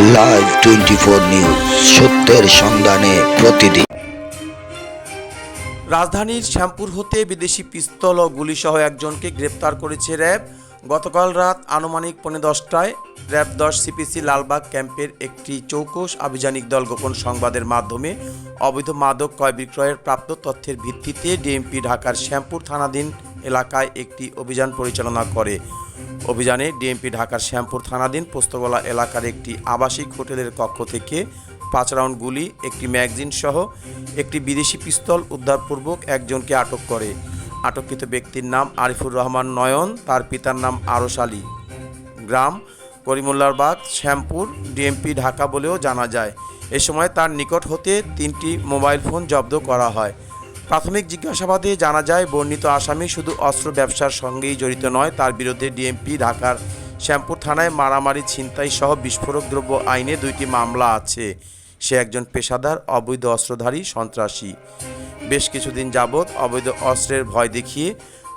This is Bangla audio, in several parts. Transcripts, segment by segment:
লাইভ 24 নিউজ, সত্যের সন্ধানে প্রতিদিন। রাজধানীর শ্যামপুর হতে বিদেশি পিস্তল ও গুলিসহ একজনকে গ্রেপ্তার করেছে র্যাব। গতকাল রাত আনুমানিক 10:15টায় র্যাব 10 সিপিসি লালবাগ ক্যাম্পের একটি চৌকস আভিযানিক দল গোপন সংবাদের মাধ্যমে অবৈধ মাদক ক্রয় বিক্রয়ের প্রাপ্ত তথ্যের ভিত্তিতে ডিএমপি ঢাকার শ্যামপুর থানাধীন এলাকায় একটি অভিযান পরিচালনা করে। অভিযানে ডিএমপি ঢাকার শ্যামপুর থানাধীন পোস্তগোলা এলাকার একটি আবাসিক হোটেলের কক্ষ থেকে 5 রাউন্ড গুলি, একটি ম্যাগাজিন সহ একটি বিদেশি পিস্তল উদ্ধারপূর্বক একজনকে আটক করে। আটককৃত ব্যক্তির নাম আরিফুর রহমান নয়ন, তার পিতার নাম আরশ আলী, গ্রাম করিমুল্লারবাগ, শ্যামপুর, ডিএমপি ঢাকা বলেও জানা যায়। এ সময় তার নিকট হতে 3টি মোবাইল ফোন জব্দ করা হয়। প্রাথমিক জিজ্ঞাসাবাদে জানা যায়, বর্ণিত আসামি শুধু অস্ত্র ব্যবসার সঙ্গেই জড়িত নয়, তার বিরুদ্ধে ডিএমপি ঢাকার শ্যামপুর থানায় মারামারি, ছিনতাই সহ বিস্ফোরক দ্রব্য আইনে 2টি মামলা আছে। সে একজন পেশাদার অবৈধ অস্ত্রধারী সন্ত্রাসী। বেশ কিছুদিন যাবৎ অবৈধ অস্ত্রের ভয় দেখিয়ে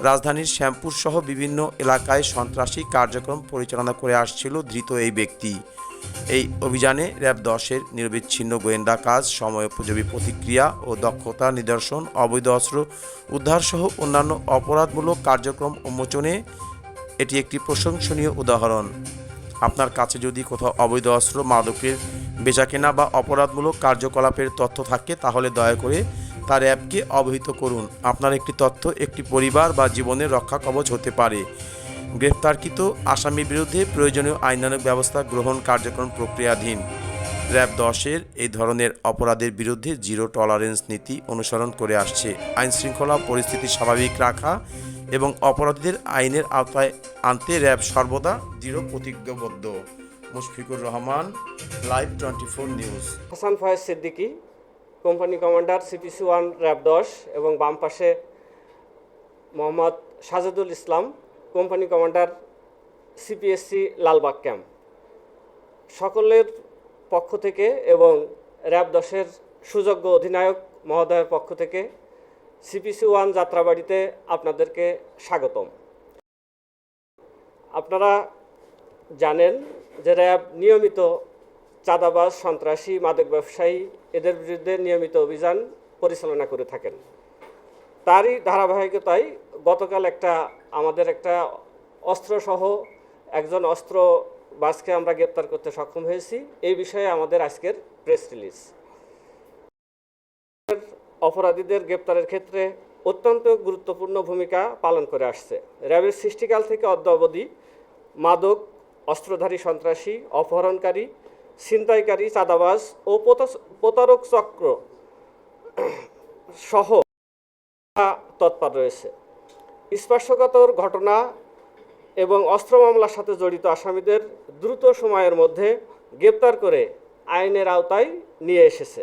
রাজধানীর শ্যামপুর সহ বিভিন্ন এলাকায় সন্ত্রাসী কার্যক্রম পরিচালনা করে আসছিল ধৃত এই ব্যক্তি। এই অভিযানে র্যাব 10-এর নিরবিচ্ছিন্ন গোয়েন্দা কাজ, সময়োপযোগী প্রতিক্রিয়া ও দক্ষতা নিদর্শন, অবৈধ অস্ত্র উদ্ধার সহ অন্যান্য অপরাধমূলক কার্যক্রম উন্মোচনে এটি একটি প্রশংসনীয় উদাহরণ। আপনার কাছে যদি কোথাও অবৈধ অস্ত্র, মাদকের বেচাকেনা বা অপরাধমূলক কার্যকলাপের তথ্য থাকে তাহলে দয়া করে তার অ্যাপকে অবহিত করুন। আপনার একটি তথ্য একটি পরিবার বা জীবনের রক্ষা কবচ হতে পারে। গ্রেফতারকৃত আসামির বিরুদ্ধে প্রয়োজনীয় আইনানুগ ব্যবস্থা গ্রহণ কার্যক্রম প্রক্রিয়াধীন। র্যাব 10-এর এই ধরনের অপরাধের বিরুদ্ধে জিরো টলারেন্স নীতি অনুসরণ করে আসছে। আইনশৃঙ্খলা পরিস্থিতি স্বাভাবিক রাখা এবং অপরাধীদের আইনের আওতায় আনতে র্যাব সর্বদা দৃঢ় প্রতিজ্ঞাবদ্ধ। Mushfiqur Rahman, live 24 news. Hasan Foyez Siddiqui, company commander, CPC 1 RAB 10, এবং বাম পাশে Mohammad Sajedul Islam, company commander, CPSC Lalbagh camp. সকলের পক্ষ থেকে এবং র্যাব 10-এর সুযোগ্য অধিনায়ক মহোদয়ের পক্ষ থেকে সিপিসি 1 যাত্রাবাড়িতে আপনাদেরকে স্বাগতম। আপনারা জানেন যে র্যাব নিয়মিত চাঁদাবাজ, সন্ত্রাসী, মাদক ব্যবসায়ী এদের বিরুদ্ধে নিয়মিত অভিযান পরিচালনা করে থাকেন। তারই ধারাবাহিকতায় গতকাল আমাদের একটা অস্ত্রসহ একজন অস্ত্রবাজকে আমরা গ্রেপ্তার করতে সক্ষম হয়েছি। এই বিষয়ে আমাদের আজকের প্রেস রিলিজ। অপরাধীদের গ্রেপ্তারের ক্ষেত্রে অত্যন্ত গুরুত্বপূর্ণ ভূমিকা পালন করে আসছে। র্যাবের সৃষ্টিকাল থেকে অদ্য অবধি মাদক, অস্ত্রধারী সন্ত্রাসী, অপহরণকারী, ছিনতাইকারী, চাঁদাবাজ ও প্রতারক চক্র সহ তৎপর রয়েছে। স্পর্শকাতর ঘটনা এবং অস্ত্র মামলার সাথে জড়িত আসামিদের দ্রুত সময়ের মধ্যে গ্রেপ্তার করে আইনের আওতায় নিয়ে এসেছে।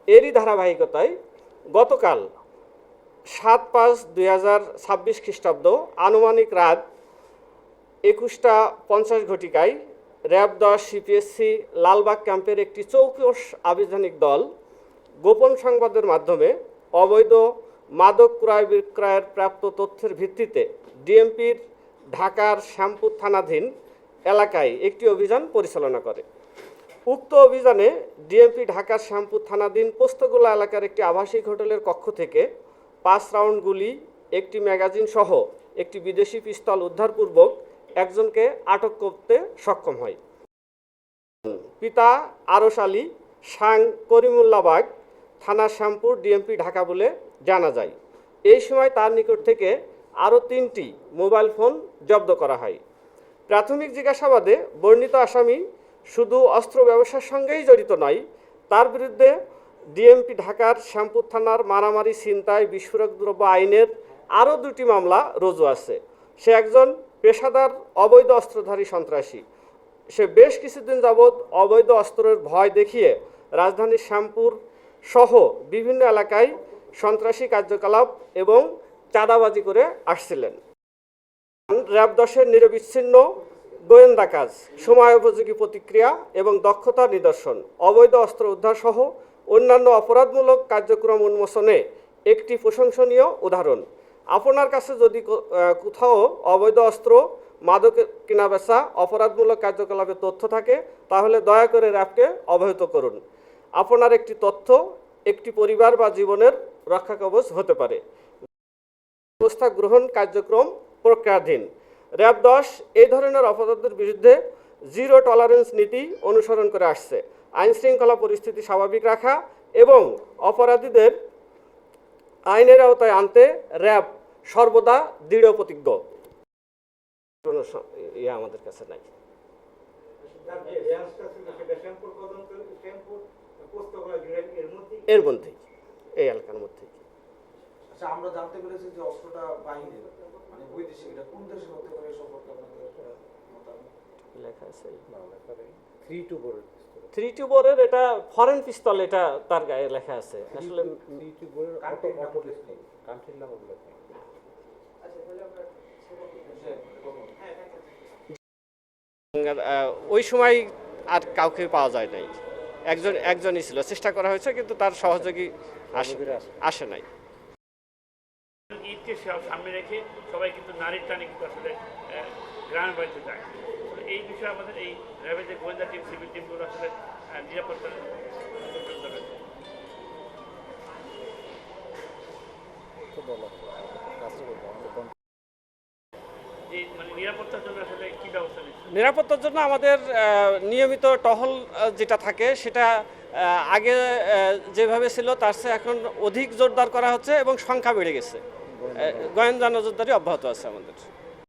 এরই ধারাবাহিকতায় গতকাল 7/5/2026 খ্রিস্টাব্দ আনুমানিক রাত 21:50 ঘটিকায় র্যাব 10 সিপিএসসি লালবাগ ক্যাম্পের একটি চৌকস আভিযানিক দল গোপন সংবাদের মাধ্যমে অবৈধ মাদক ক্রয় বিক্রয়ের প্রাপ্ত তথ্যের ভিত্তিতে ডিএমপির ঢাকার শ্যামপুর থানাধীন এলাকায় একটি অভিযান পরিচালনা করে। উক্ত অভিযানে ডিএমপি ঢাকার শ্যামপুর থানাধীন পোস্তগোলা এলাকার একটি আবাসিক হোটেলের কক্ষ থেকে 5 রাউন্ড গুলি, একটি ম্যাগাজিন সহ একটি বিদেশি পিস্তল উদ্ধারপূর্বক একজনকে আটক করতে সক্ষম হয়। পিতা আরশ আলী, সাং করিমুল্লাবাগ, থানা শ্যামপুর, ডিএমপি ঢাকা বলে জানা যায়। এই সময় তার নিকট থেকে আরও 3টি মোবাইল ফোন জব্দ করা হয়। প্রাথমিক জিজ্ঞাসাবাদে বর্ণিত আসামি শুধু অস্ত্র ব্যবসার সঙ্গেই জড়িত নয়, তার বিরুদ্ধে ডিএমপি ঢাকার শ্যামপুর থানার মারামারি, ছিনতাই, বিস্ফোরক দ্রব্য আইনের আরও 2টি মামলা রুজু আছে। সে একজন পেশাদার অবৈধ অস্ত্রধারী সন্ত্রাসী। সে বেশ কিছুদিন যাবৎ অবৈধ অস্ত্রের ভয় দেখিয়ে রাজধানীর শ্যামপুর সহ বিভিন্ন এলাকায় সন্ত্রাসী কার্যকলাপ এবং চাঁদাবাজি করে আসছিলেন। র্যাব 10-এর নিরবিচ্ছিন্ন গোয়েন্দা কাজ, সময়োপযোগী প্রতিক্রিয়া এবং দক্ষতা নিদর্শন, অবৈধ অস্ত্র উদ্ধার সহ অন্যান্য অপরাধমূলক কার্যক্রম উন্মোচনে একটি প্রশংসনীয় উদাহরণ। আপনার কাছে যদি কোথাও অবৈধ অস্ত্র, মাদক কেনাবেচা অপরাধমূলক কার্যকলাপের তথ্য থাকে তাহলে দয়া করে র্যাবকে অবহিত করুন। আপনার একটি তথ্য একটি পরিবার বা জীবনের রক্ষা কবচ হতে পারে। ব্যবস্থা গ্রহণ কার্যক্রম প্রক্রিয়াধীন। র্যাব 10 এই ধরনের অপরাধের বিরুদ্ধে জিরো টলারেন্স নীতি অনুসরণ করে আসছে। আইন শৃঙ্খলা পরিস্থিতি স্বাভাবিক রাখা এবং অপরাধীদের আইনের আওতায় আনতে র্যাব সর্বদা দৃঢ় প্রতিজ্ঞ। কোনো আমাদের কাছে নাই। এর মধ্যেই এই এলাকার মধ্যেই। আচ্ছা, আমরা জানতে পেরেছি যে অস্ত্রটা বাহিনীর, মানে বৈদেশিক, এটা কোন দেশের হতে পারে সম্পর্কে আপনাদের মতামত? লেখা আছে 3-2 বোরের, এটা ফরেন পিস্তল, এটা তার গায়ে লেখা আছে। আসলে কান্ট্রির নাম উল্লেখ নেই। ওই সময় আর কাউকে পাওয়া যায় নাই, একজনই ছিল। চেষ্টা করা হয়েছে কিন্তু তার সহযোগী আসে নাই। ঈদকে সামনে রেখে সবাই কিন্তু নারীর টানে কিন্তু আসলে গ্রামের বাড়িতে যায়। এই বিষয়ে আমাদের এই র্যাবের যে গোয়েন্দা টিম, সিভিল টিমগুলো আসলে নিরাপত্তা এই মানে নিরাপত্তার জন্য আসলে কি ব্যবস্থা নিচ্ছে? নিরাপত্তার জন্য আমাদের নিয়মিত টহল যেটা থাকে সেটা আগে যেভাবে ছিল তার চেয়ে এখন অধিক জোরদার করা হচ্ছে এবং সংখ্যা বেড়ে গেছে। গোয়েন্দা নজরদারি অব্যাহত আছে আমাদের।